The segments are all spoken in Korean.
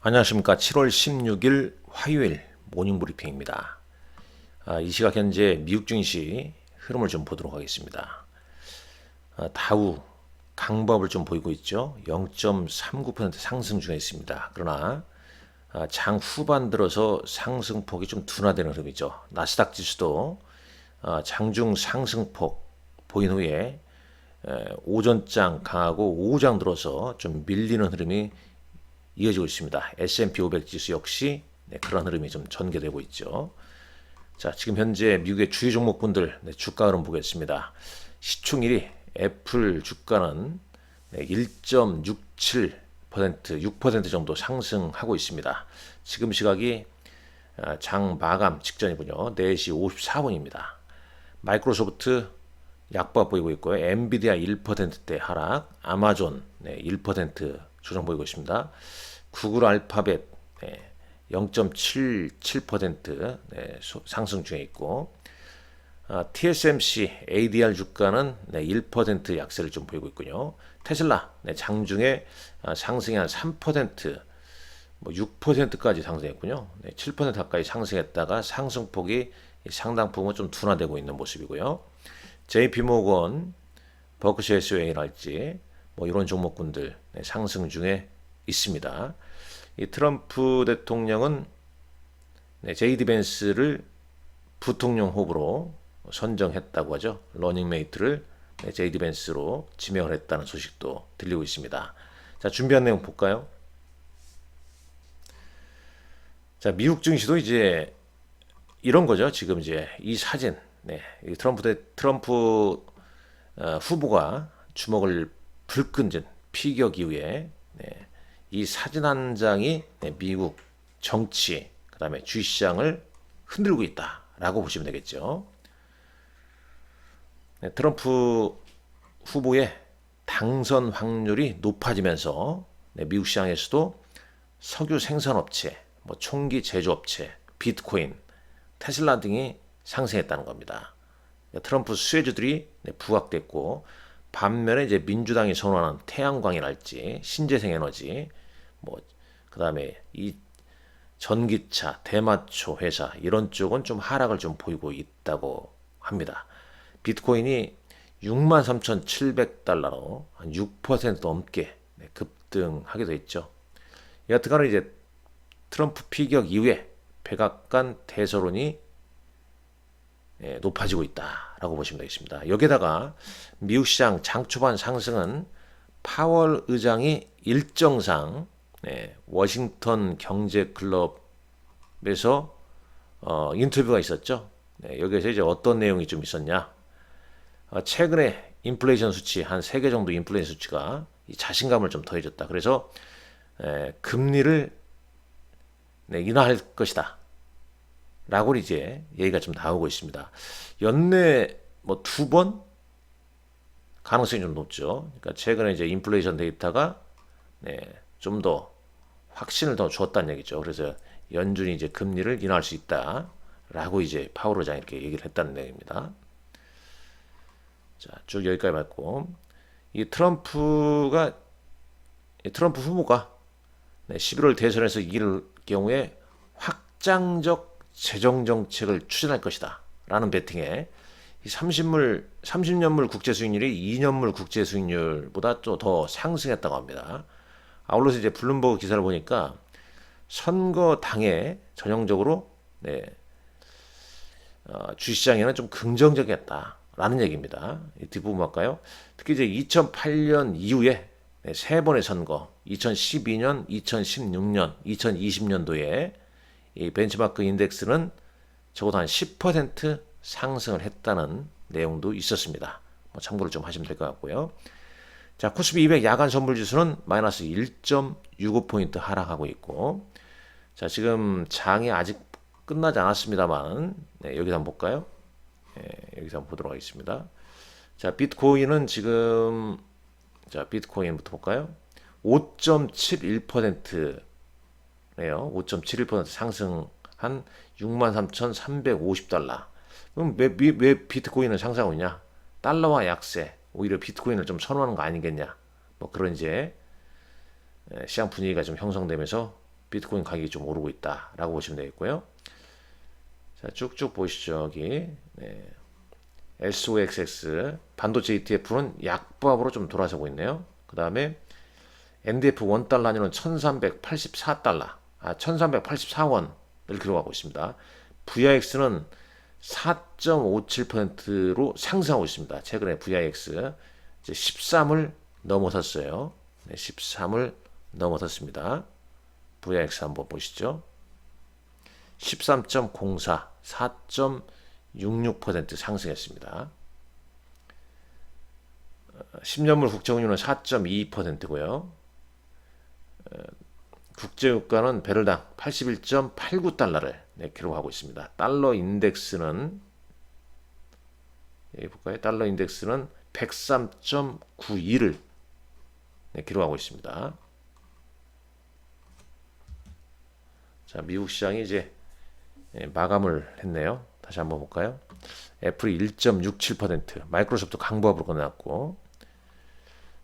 안녕하십니까. 7월 16일 화요일 모닝 브리핑입니다. 이 시각 현재 미국 증시 흐름을 좀 보도록 하겠습니다. 다우 강보합을 좀 보이고 있죠. 0.39% 상승 중에 있습니다. 그러나 장 후반 들어서 상승폭이 좀 둔화되는 흐름이죠. 나스닥 지수도 장중 상승폭 보인 후에 오전장 강하고 오후장 들어서 좀 밀리는 흐름이 이어지고 있습니다. S&P 500 지수 역시 그런 흐름이 좀 전개되고 있죠. 자, 지금 현재 미국의 주요 종목군들 주가 흐름 보겠습니다. 시총일이 애플 주가는 1.67%, 6% 정도 상승하고 있습니다. 지금 시각이 장 마감 직전이군요. 4시 54분입니다. 마이크로소프트 약보합 보이고 있고요. 엔비디아 1%대 하락, 아마존 1% 조정 보이고 있습니다. 구글 알파벳 0.77% 상승 중에 있고, TSMC ADR 주가는 1% 약세를 좀 보이고 있군요. 테슬라 장중에 상승이 한 3%, 6%까지 상승했군요. 7% 가까이 상승했다가 상승폭이 상당 부분 좀 둔화되고 있는 모습이고요. JP모건, 버크셔 해서웨이랄지 이런 종목군들 상승 중에 있습니다. 이 트럼프 대통령은 제이디 벤스를 부통령 후보로 선정했다고 하죠. 러닝메이트를 제이디 벤스로 지명을 했다는 소식도 들리고 있습니다. 자, 준비한 내용 볼까요? 자, 미국 증시도 이제 이런 거죠. 지금 이제 이 사진, 이 트럼프 후보가 주목을 불끈 피격 이후에 이 사진 한 장이 미국 정치, 그다음에 주식시장을 흔들고 있다라고 보시면 되겠죠. 트럼프 후보의 당선 확률이 높아지면서 미국 시장에서도 석유 생산업체, 총기 제조업체, 비트코인, 테슬라 등이 상승했다는 겁니다. 트럼프 수혜주들이 부각됐고, 반면에 이제 민주당이 선호하는 태양광이랄지 신재생에너지, 그다음에 이 전기차, 대마초 회사 이런 쪽은 좀 하락을 좀 보이고 있다고 합니다. 비트코인이 63,700달러로 한 6% 넘게 급등하게 됐죠. 여하튼간에 이제 트럼프 피격 이후에 백악관 대서론이 높아지고 있다라고 보시면 되겠습니다. 여기에다가 미국 시장 장 초반 상승은 파월 의장이 일정상 워싱턴 경제클럽에서 인터뷰가 있었죠. 여기에서 이제 어떤 내용이 좀 있었냐? 최근에 인플레이션 수치 한 3개 정도 인플레이션 수치가 자신감을 좀 더해줬다. 그래서 금리를 인하할 것이다. 라고 이제 얘기가 좀 나오고 있습니다. 연내 2번 가능성이 좀 높죠. 그러니까 최근에 이제 인플레이션 데이터가 좀 더 확신을 더 줬다는 얘기죠. 그래서 연준이 이제 금리를 인하할 수 있다라고 이제 파월 의장이 이렇게 얘기를 했다는 내용입니다. 자, 쭉 여기까지 봤고, 이 트럼프 후보가 11월 대선에서 이길 경우에 확장적 재정 정책을 추진할 것이다 라는 베팅에 30년물 국제 수익률이 2년물 국제 수익률보다 또 더 상승했다고 합니다. 아울러서 이제 블룸버그 기사를 보니까 선거 당에 전형적으로 주시장에는 좀 긍정적이었다라는 얘기입니다. 이 뒷부분 볼까요? 특히 이제 2008년 이후에 3번의 선거, 2012년, 2016년, 2020년도에 이 벤치마크 인덱스는 적어도 한 10% 상승을 했다는 내용도 있었습니다. 참고를 좀 하시면 될 것 같고요. 자, 코스피 200 야간 선물 지수는 마이너스 1.65포인트 하락하고 있고, 자, 지금 장이 아직 끝나지 않았습니다만, 여기서 한번 볼까요? 여기서 한번 보도록 하겠습니다. 자, 비트코인은 지금, 자, 비트코인부터 볼까요? 5.71%네요. 5.71% 상승한 63,350달러. 그럼 왜 비트코인은 상승하고 있냐? 달러와 약세, 오히려 비트코인을 좀 선호하는 거 아니겠냐? 그런 이제 시장 분위기가 좀 형성되면서 비트코인 가격이 좀 오르고 있다라고 보시면 되겠고요. 자, 쭉쭉 보시죠. 여기 SOXX 반도체 ETF는 약보합으로 좀 돌아서고 있네요. 그 다음에 NDF 1달러는 1384달러, 1384원을 기록하고 있습니다. VIX는 4.57%로 상승하고 있습니다. 최근에 VIX 이제 13을 넘어섰어요. 13을 넘어섰습니다. VIX 한번 보시죠. 13.04, 4.66% 상승했습니다. 10년물 국채금리는 4.22%고요. 국제유가는 배럴당 81.89달러를 기록하고 있습니다. 달러 인덱스는 여기 볼까요? 달러 인덱스는 103.92를 기록하고 있습니다. 자, 미국 시장이 이제 마감을 했네요. 다시 한번 볼까요? 애플이 1.67%, 마이크로소프트 강보합으로 끝났고,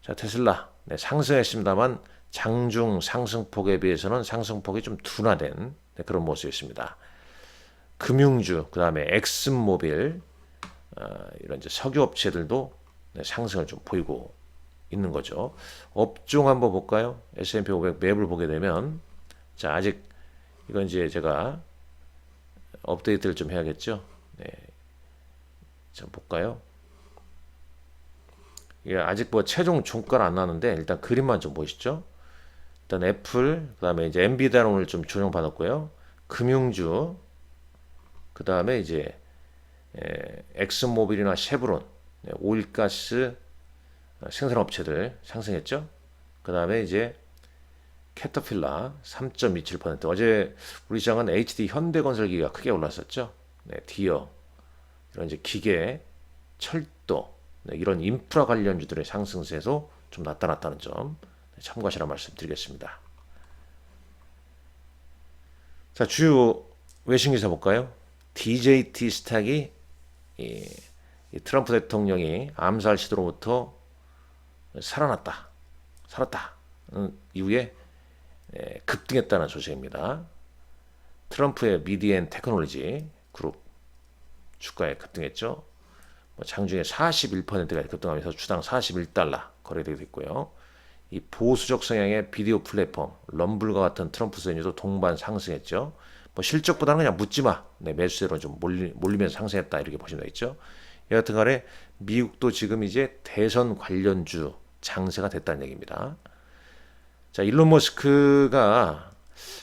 자, 테슬라 상승했습니다만 장중 상승폭에 비해서는 상승폭이 좀 둔화된 그런 모습이었습니다. 금융주, 그 다음에 엑슨모빌, 이런 이제 석유 업체들도 상승을 좀 보이고 있는 거죠. 업종 한번 볼까요? S&P 500 맵을 보게 되면, 자, 아직 이건 이제 제가 업데이트를 좀 해야겠죠. 네. 자, 볼까요? 이게 아직 뭐 최종 종가는 안 나왔는데 일단 그림만 좀 보시죠. 일단 애플, 그 다음에 이제 엔비디아는 오늘 좀 조정받았고요. 금융주, 그 다음에 이제 엑슨모빌이나 쉐브론, 오일가스 생산업체들 상승했죠. 그 다음에 이제 캐터필라 3.27%. 어제 우리 시장은 HD 현대건설기가 크게 올랐었죠. 디어, 이런 이제 기계, 철도, 이런 인프라 관련주들의 상승세도 좀 나타났다는 점 참고하시라 말씀드리겠습니다. 자, 주요 외신 기사 볼까요? DJT 스탁이 이 트럼프 대통령이 암살 시도로부터 살았다 이후에 급등했다는 소식입니다. 트럼프의 미디앤 테크놀로지 그룹 주가에 급등했죠. 장중에 41%가 급등하면서 주당 41달러 거래되고 있고요. 이 보수적 성향의 비디오 플랫폼 럼블과 같은 트럼프 수혜주도 동반 상승했죠. 실적보다는 그냥 묻지마 매수세로 좀 몰리면서 상승했다 이렇게 보시면 되겠죠. 여하튼간에 미국도 지금 이제 대선 관련주 장세가 됐다는 얘기입니다. 자, 일론 머스크가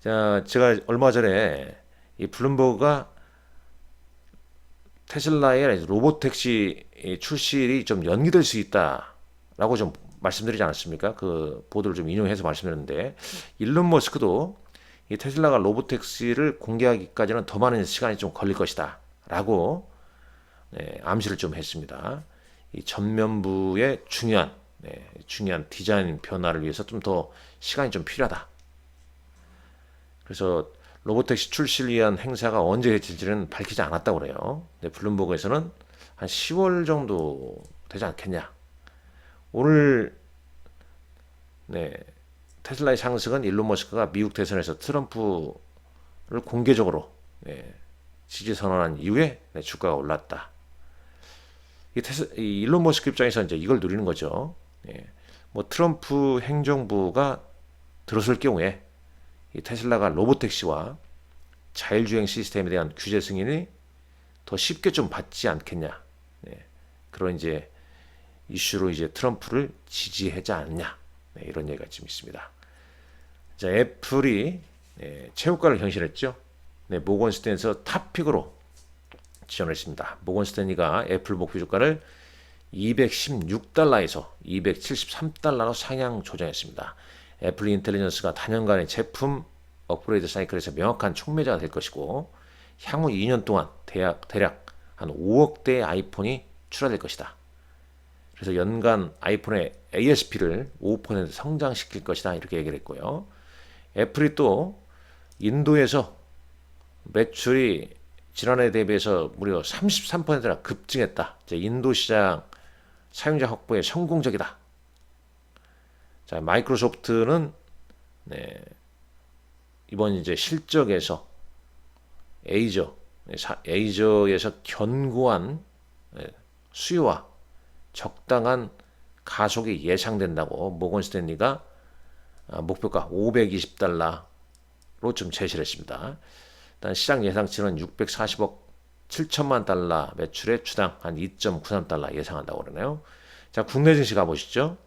제가 얼마 전에 이 블룸버그가 테슬라의 로보택시 출시일이 좀 연기될 수 있다라고 좀 말씀드리지 않았습니까? 그 보도를 좀 인용해서 말씀드렸는데 일론 머스크도 이 테슬라가 로보택시를 공개하기까지는 더 많은 시간이 좀 걸릴 것이다 라고 암시를 좀 했습니다. 이 전면부의 중요한 디자인 변화를 위해서 좀 더 시간이 좀 필요하다. 그래서 로보택시 출시를 위한 행사가 언제 해질지는 밝히지 않았다고 그래요. 블룸버그에서는 한 10월 정도 되지 않겠냐. 오늘 테슬라의 상승은 일론 머스크가 미국 대선에서 트럼프를 공개적으로 지지 선언한 이후에 주가가 올랐다. 이 일론 머스크 입장에서 이제 이걸 누리는 거죠. 뭐 트럼프 행정부가 들어설 경우에 이 테슬라가 로보택시와 자율주행 시스템에 대한 규제 승인이 더 쉽게 좀 받지 않겠냐. 그런 이제 이슈로 이제 트럼프를 지지하지 않느냐. 이런 얘기가 좀 있습니다. 자, 애플이 최고가를 경신했죠. 모건 스탠에서 탑픽으로 지원했습니다. 모건 스탠리가 애플 목표 주가를 216달러에서 273달러로 상향 조정했습니다. 애플 인텔리전스가 단연간의 제품 업그레이드 사이클에서 명확한 촉매자가 될 것이고 향후 2년 동안 대략 한 5억 대의 아이폰이 출하될 것이다. 그래서 연간 아이폰의 ASP를 5% 성장시킬 것이다 이렇게 얘기를 했고요. 애플이 또 인도에서 매출이 지난해 대비해서 무려 33%나 급증했다. 인도 시장 사용자 확보에 성공적이다. 자, 마이크로소프트는 이번 이제 실적에서 에이저에서 견고한 수요와 적당한 가속이 예상된다고 모건 스탠리가 목표가 520달러로 좀 제시를 했습니다. 일단 시장 예상치는 640억 7천만 달러 매출에 주당 한 2.93달러 예상한다고 그러네요. 자, 국내 증시 가보시죠.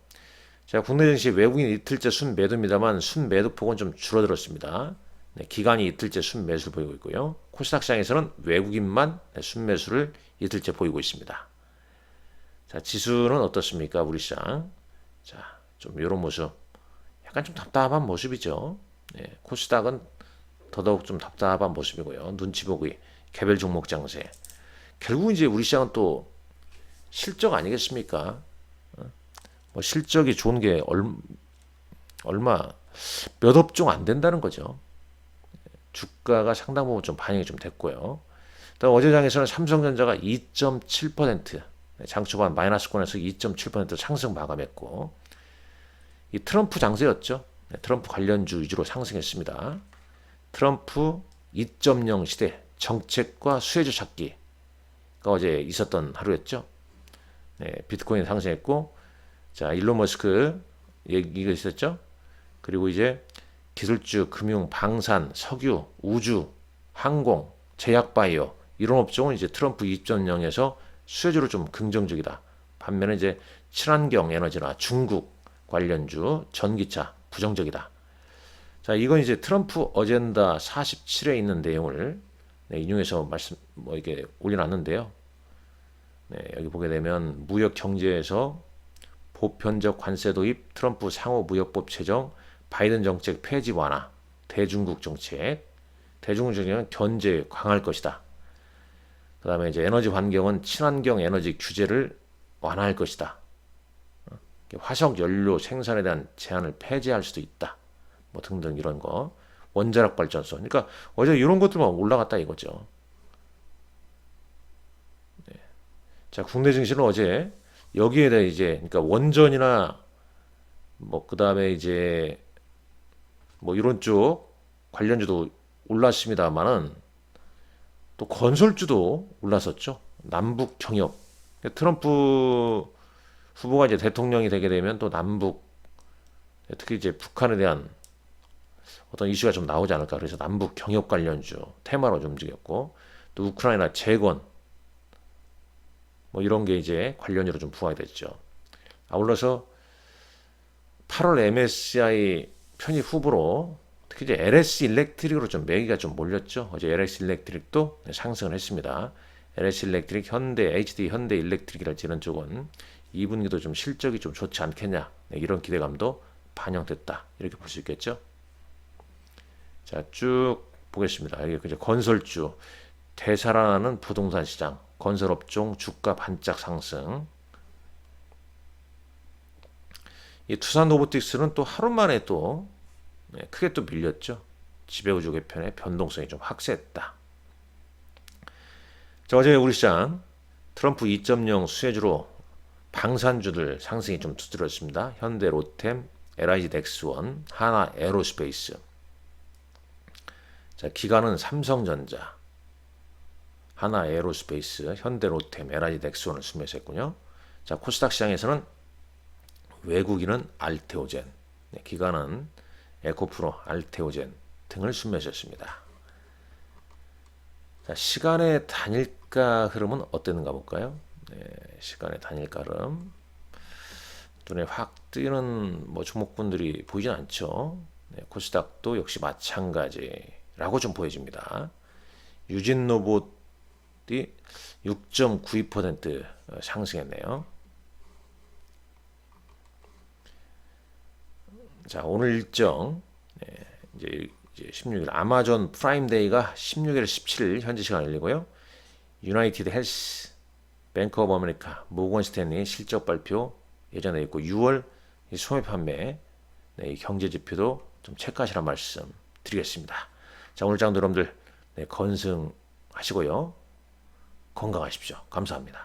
자, 국내 증시 외국인 이틀째 순매도입니다만 순매도폭은 좀 줄어들었습니다. 네, 기관이 이틀째 순매수를 보이고 있고요. 코스닥 시장에서는 외국인만 순매수를 이틀째 보이고 있습니다. 자, 지수는 어떻습니까? 우리 시장. 자, 좀 이런 모습. 약간 좀 답답한 모습이죠. 네, 코스닥은 더더욱 좀 답답한 모습이고요. 눈치 보기, 개별 종목 장세. 결국 이제 우리 시장은 또 실적 아니겠습니까? 뭐 실적이 좋은 게 얼마 몇 업종 안 된다는 거죠. 주가가 상당 부분 좀 반영이 좀 됐고요. 어제 장에서는 삼성전자가 2.7% 장 초반 마이너스권에서 2.7% 상승 마감했고 이 트럼프 장세였죠. 트럼프 관련주 위주로 상승했습니다. 트럼프 2.0 시대 정책과 수혜주 찾기가 어제 있었던 하루였죠. 네, 비트코인 상승했고 자 일론 머스크 얘기가 있었죠. 그리고 이제 기술주, 금융, 방산, 석유, 우주, 항공, 제약바이오 이런 업종은 이제 트럼프 2.0에서 수혜주로 좀 긍정적이다. 반면에 이제 친환경 에너지나 중국 관련주, 전기차 부정적이다. 자, 이건 이제 트럼프 어젠다 47에 있는 내용을 인용해서 이게 올려놨는데요. 네, 여기 보게 되면 무역 경제에서 보편적 관세 도입, 트럼프 상호 무역법 제정, 바이든 정책 폐지 완화, 대중국 정책, 대중국 정책은 견제 강할 것이다. 그 다음에 이제 에너지 환경은 친환경 에너지 규제를 완화할 것이다. 화석 연료 생산에 대한 제한을 폐지할 수도 있다. 뭐 등등 이런 거. 원자력 발전소. 그러니까 어제 이런 것들만 올라갔다 이거죠. 네. 자, 국내 증시는 어제 여기에 대해 이제 그러니까 원전이나 뭐 그다음에 이제 뭐 이런 쪽 관련주도 올랐습니다만은 또 건설주도 올랐었죠. 남북 경협. 트럼프 후보가 이제 대통령이 되게 되면 또 남북 특히 이제 북한에 대한 어떤 이슈가 좀 나오지 않을까. 그래서 남북 경협 관련주 테마로 좀 움직였고 또 우크라이나 재건 뭐 이런 게 이제 관련주로 좀 부각이 됐죠. 아울러서 8월 MSCI 편입 후보로 특히 이제 LS 일렉트릭으로 좀 매기가 좀 몰렸죠. 어제 LS 일렉트릭도 상승을 했습니다. LS 일렉트릭, 현대, HD 현대 일렉트릭이랄지 이런 쪽은 2분기도 좀 실적이 좀 좋지 않겠냐 이런 기대감도 반영됐다 이렇게 볼 수 있겠죠. 자, 쭉 보겠습니다. 여기 이제 건설주, 되살아나는 부동산 시장, 건설업종 주가 반짝 상승. 이 투산 로보틱스는 또 하루 만에 또 크게 또 밀렸죠. 지배구조 개편의 변동성이 좀 확대했다. 자, 어제 우리 시장 트럼프 2.0 수혜주로 방산주들 상승이 좀 두드러졌습니다. 현대 로템, LIG 넥스원, 하나 에어로스페이스. 자, 기관은 삼성전자, 하나 에어로스페이스, 현대 로템, LIG 넥스원을 순매수했군요. 자, 코스닥 시장에서는 외국인은 알테오젠, 기관은 에코프로, 알테오젠 등을 순매수했습니다. 자, 시간의 단일가 흐름은 어땠는가 볼까요? 네, 시간의 단일가 흐름 눈에 확 띄는 뭐 종목군들이 보이진 않죠. 네, 코스닥도 역시 마찬가지라고 좀 보여집니다. 유진로봇이 6.92% 상승했네요. 자, 오늘 일정 이제 16일 아마존 프라임데이가 16일 17일 현지 시간 열리고요. 유나이티드 헬스, 뱅크 오브 아메리카, 모건 스탠리 실적 발표 예정돼 있고 6월 소매 판매 경제 지표도 좀 체크하시란 말씀 드리겠습니다. 자, 오늘 장도 여러분들 건승하시고요. 건강하십시오. 감사합니다.